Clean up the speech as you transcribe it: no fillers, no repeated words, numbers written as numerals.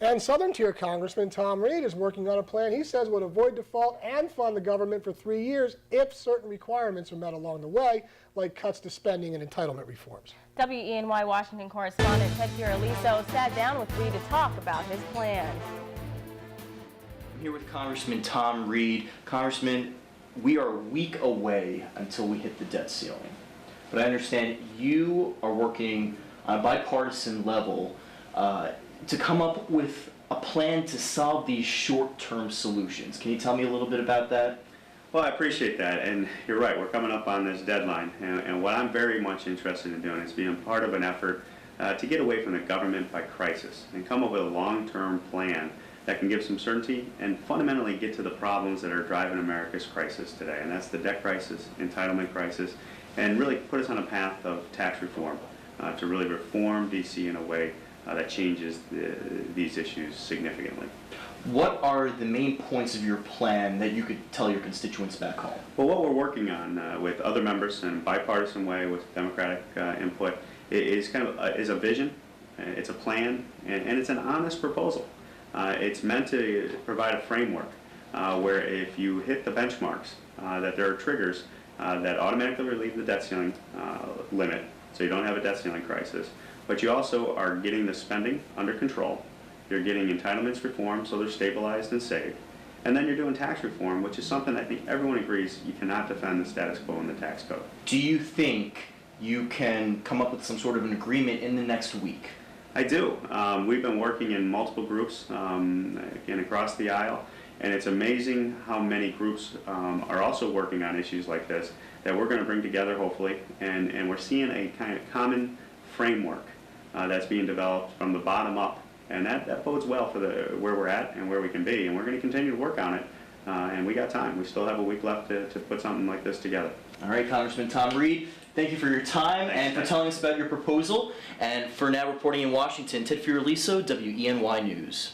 And Southern Tier Congressman Tom Reed is working on a plan he says would avoid default and fund the government for 3 years if certain requirements are met along the way, like cuts to spending and entitlement reforms. WENY Washington correspondent Ted Fioraliso sat down with Reed to talk about his plans. I'm here with Congressman Tom Reed. Congressman, we are a week away until we hit the debt ceiling. But I understand you are working on a bipartisan level to come up with a plan to solve these short-term solutions. Can you tell me a little bit about that? Well, I appreciate that, and you're right, we're coming up on this deadline, and what I'm very much interested in doing is being part of an effort to get away from the government by crisis and come up with a long-term plan that can give some certainty and fundamentally get to the problems that are driving America's crisis today, and that's the debt crisis, entitlement crisis, and really put us on a path of tax reform to really reform D.C. in a way that changes these issues significantly. What are the main points of your plan that you could tell your constituents back home? Well, what we're working on with other members in a bipartisan way with Democratic input is is a vision, it's a plan, and it's an honest proposal. It's meant to provide a framework where if you hit the benchmarks, that there are triggers that automatically relieve the debt ceiling limit, so you don't have a debt ceiling crisis, but you also are getting the spending under control. You're getting entitlements reformed so they're stabilized and saved. And then you're doing tax reform, which is something I think everyone agrees you cannot defend the status quo in the tax code. Do you think you can come up with some sort of an agreement in the next week? I do. We've been working in multiple groups again across the aisle, and it's amazing how many groups are also working on issues like this that we're going to bring together hopefully, and we're seeing a kind of common framework that's being developed from the bottom up. And that bodes well for where we're at and where we can be, and we're going to continue to work on it. And we got time. We still have a week left to put something like this together. All right, Congressman Tom Reed, thank you for your time and for telling us about your proposal. And for now, reporting in Washington, Ted Fioraliso, WENY News.